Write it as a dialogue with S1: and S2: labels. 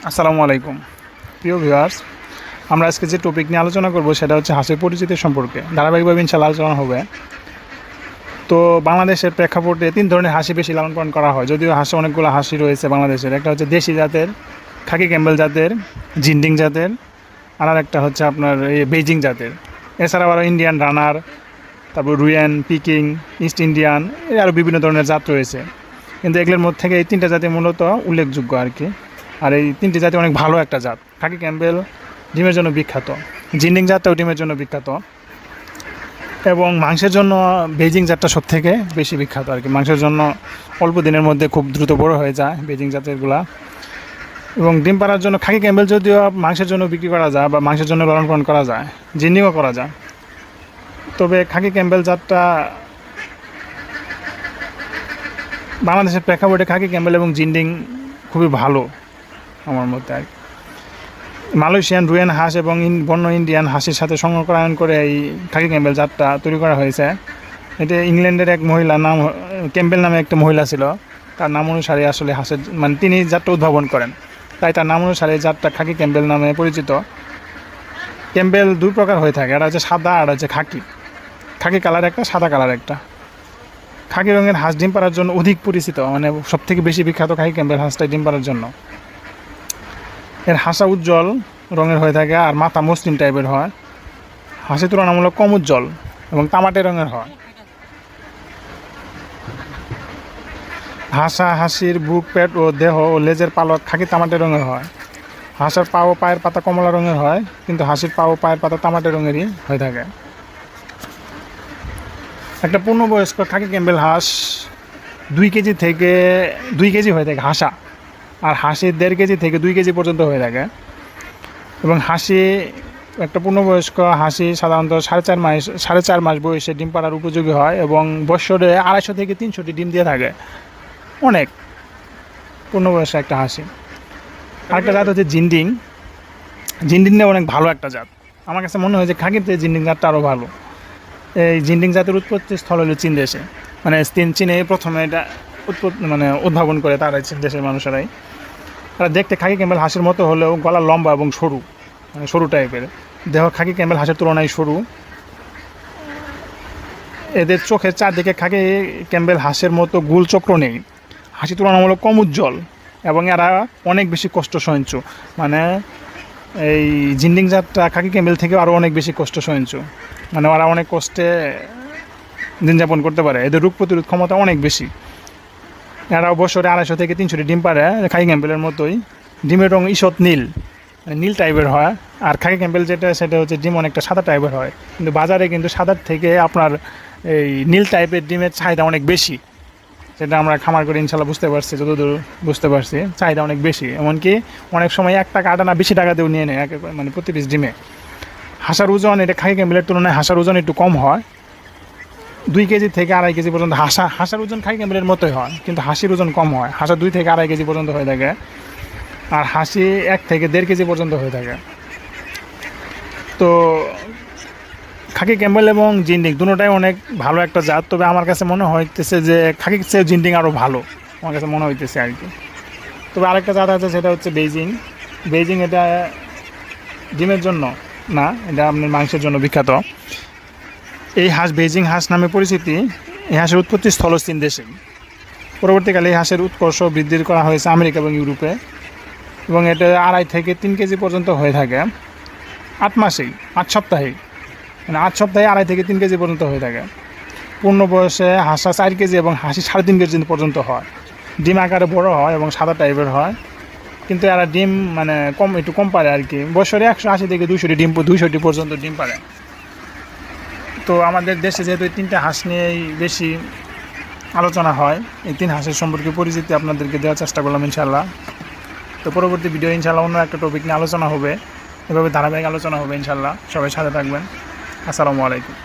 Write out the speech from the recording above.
S1: আসসালামু আলাইকুম প্রিয় ভিউয়ার্স, আমরা আজকে যে টপিক নিয়ে আলোচনা করব সেটা হচ্ছে হাঁসের পরিচিতি সম্পর্কে। ধারাবাহিকভাবে ইনশাআল্লাহ আলোচনা হবে। তো বাংলাদেশের প্রেক্ষাপটে 3 ধরনের হাঁসি বেশি লালন পালন করা হয়, যদিও হাঁসে অনেকগুলো হাঁসি রয়েছে বাংলাদেশের। একটা হচ্ছে দেশি জাতের, খাকি ক্যাম্বেল জাতের, জিন্ডিং জাতের, আর একটা হচ্ছে আপনার এই বেইজিং জাতের। এছাড়াও আরও ইন্ডিয়ান রানার, তারপর রুয়েন, পিকিং, ইস্ট ইন্ডিয়ান, এই আরও বিভিন্ন ধরনের জাত রয়েছে। কিন্তু এগুলোর মধ্যে থেকে এই 3টা জাতি মূলত উল্লেখযোগ্য আর কি। আর এই 3টি জাতি অনেক ভালো একটা জাত। খাকি ক্যাম্বেল ডিমের জন্য বিখ্যাত, জিন্ডিং জাতটাও ডিমের জন্য বিখ্যাত, এবং মাংসের জন্য বেইজিং জাতটা সব থেকে বেশি বিখ্যাত আর কি। মাংসের জন্য অল্প দিনের মধ্যে খুব দ্রুত বড় হয়ে যায় বেইজিং জাতেরগুলা। এবং ডিম পাড়ার জন্য খাকি ক্যাম্বেল যদিও মাংসের জন্য বিক্রি করা যায় বা মাংসের জন্য লালন পালন করা যায়, জিন্ডিংও করা যায়, তবে খাকি ক্যাম্বেল জাতটা বাংলাদেশের প্রেক্ষাপটে খাকি ক্যাম্বেল এবং জিন্ডিং খুবই ভালো আমার মতে আর কি। মালয়েশিয়ান রুয়েন হাঁস এবং বন্য ইন্ডিয়ান হাঁসের সাথে সংকরায়ন করে এই খাকি ক্যাম্বেল জাতটা তৈরি করা হয়েছে। এটা ইংল্যান্ডের এক মহিলার নাম, ক্যাম্বেল নামে একটা মহিলা ছিল, তার নাম অনুসারে আসলে হাঁসের মানে তিনি জাতটা উদ্ভাবন করেন, তাই তার নাম অনুসারে জাতটা খাকি ক্যাম্বেল নামে পরিচিত। ক্যাম্বেল 2 প্রকার হয়ে থাকে, এটা হচ্ছে সাদা আর হচ্ছে খাকি। খাকি কালার একটা, সাদা কালার একটা। খাকি রঙের হাঁস ডিম পাড়ার জন্য অধিক পরিচিত, মানে সবথেকে বেশি বিখ্যাত খাকি ক্যাম্বেল হাঁসটাই ডিম পাড়ার জন্য। এর হাসা উজ্জ্বল রঙের হয়ে থাকে আর মাথা মসৃণ টাইপের হয়। হাসি তুলনামূলক কম উজ্জ্বল এবং তামাটে রঙের হয়। হাসির বুক, পেট ও দেহ ও লেজের পালক খাকি তামাটে রঙের হয়। হাঁসের পা ও পায়ের পাতা কমলা রঙের হয়, কিন্তু হাসির পা ও পায়ের পাতা তামাটে রঙেরই হয়ে থাকে। একটা পূর্ণবয়স্ক খাকি ক্যাম্বেল হাঁস 2 কেজি থেকে 2 কেজি হয়ে থাকে হাসা, আর হাসি 1.5 কেজি থেকে 2 কেজি পর্যন্ত হয়ে থাকে। এবং হাসি একটা পূর্ণবয়স্ক হাসি সাধারণত 4.5 মাস বয়সে ডিম পাড়ার উপযোগী হয় এবং বছরে 250 থেকে 300টি ডিম দিয়ে থাকে। অনেক পূর্ণবয়স্ক একটা হাসি। আরেকটা জাত হচ্ছে জিন্ডিং। জিন্ডিংটা অনেক ভালো একটা জাত। আমার কাছে মনে হয় যে খাকিতে জিন্ডিং জাতটা আরও ভালো। এই জিন্ডিং জাতের উৎপত্তি স্থল হলো চীন দেশে, মানে চীনে প্রথমে এটা উদ্ভাবন করে তারা, চীন দেশের মানুষেরাই। তারা দেখতে খাকি ক্যাম্বেল হাঁসের মতো হলেও গলা লম্বা এবং সরু, মানে সরু টাইপের। দেহ খাকি ক্যাম্বেল হাঁসের তুলনায় সরু। এদের চোখের চারদিকে খাকি ক্যাম্বেল হাঁসের মতো গোল চক্র নেই। হাসি তুলনামূলক কম উজ্জ্বল এবং এরা অনেক বেশি কষ্ট সহিঞ্চু, মানে এই জিন্ডিং জাতটা খাকি ক্যাম্বেল থেকে আরও অনেক বেশি কষ্ট সহিঞ্চু, মানে ওরা অনেক কষ্টে দিন যাপন করতে পারে। এদের রোগ প্রতিরোধ ক্ষমতা অনেক বেশি। এরা বছরে 250 থেকে 300টি ডিম পারে খাকি ক্যাম্বেলের মতোই। ডিমের রঙ ঈষৎ নীল, মানে নীল টাইপের হয়। আর খাকি ক্যাম্বেল যেটা সেটা হচ্ছে ডিম অনেকটা সাদা টাইপের হয়, কিন্তু বাজারে কিন্তু সাদার থেকে আপনার এই নীল টাইপের ডিমের চাহিদা অনেক বেশি। সেটা আমরা খামার করে ইনশাল্লাহ বুঝতে পারছি, যতদূর বুঝতে পারছি চাহিদা অনেক বেশি। এমনকি অনেক সময় 1 টাকা 8 আনা বেশি টাকাতেও নিয়ে নেয় মানে প্রতি পিস ডিমে। হাঁসার ওজন এটা খাকি ক্যাম্বেলের তুলনায় হাঁসার ওজন একটু কম হয়, 2 কেজি থেকে 2.5 কেজি পর্যন্ত। হাঁসার ওজন খাকি ক্যাম্বেলের মতোই হয়, কিন্তু হাসির ওজন কম হয়। হাঁসা 2 থেকে 2.5 কেজি পর্যন্ত হয়ে থাকে, আর হাসি 1 থেকে 1.5 কেজি পর্যন্ত হয়ে থাকে। তো খাকি ক্যাম্বেল এবং জিন্ডিং দুটোটাই অনেক ভালো একটা জাত, তবে আমার কাছে মনে হইতেছে যে খাকির চেয়ে জিন্ডিং আরও ভালো, আমার কাছে মনে হইতেছে আর কি। তবে আরেকটা জাত আছে, সেটা হচ্ছে বেইজিং। বেইজিং এটা ডিমের জন্য না, এটা আপনার মাংসের জন্য বিখ্যাত। এই হাঁস বেইজিং হাঁস নামে পরিচিতি। এই হাঁসের উৎপত্তি স্থল চীন দেশে। পরবর্তীকালে এই হাঁসের উৎকর্ষ বৃদ্ধি করা হয়েছে আমেরিকা এবং ইউরোপে, এবং এটা 2.5 থেকে 3 কেজি পর্যন্ত হয়ে থাকে 8 মাসেই, 8 সপ্তাহেই, মানে 8 সপ্তাহে 2.5 থেকে 3 কেজি পর্যন্ত হয়ে থাকে। পূর্ণ বয়সে হাঁসা 4 কেজি এবং হাসি 3.5 কেজি পর্যন্ত হয়। ডিম আকারে বড় হয় এবং সাদা টাইপের হয়, কিন্তু এরা ডিম মানে একটু কম পারে আর কি। বছরে 180 থেকে 200টি পর্যন্ত ডিম পারে। তো আমাদের দেশে যেহেতু এই 3টা হাঁস নিয়েই বেশি আলোচনা হয়, এই 3 হাঁসের সম্পর্কে পরিচিতি আপনাদেরকে দেওয়ার চেষ্টা করলাম ইনশাল্লাহ। তো পরবর্তী ভিডিও ইনশাল্লাহ অন্য একটা টপিক নিয়ে আলোচনা হবে, এভাবে ধারাবাহিক আলোচনা হবে ইনশাল্লাহ। সবাই সাথে থাকবেন। আসসালামু আলাইকুম।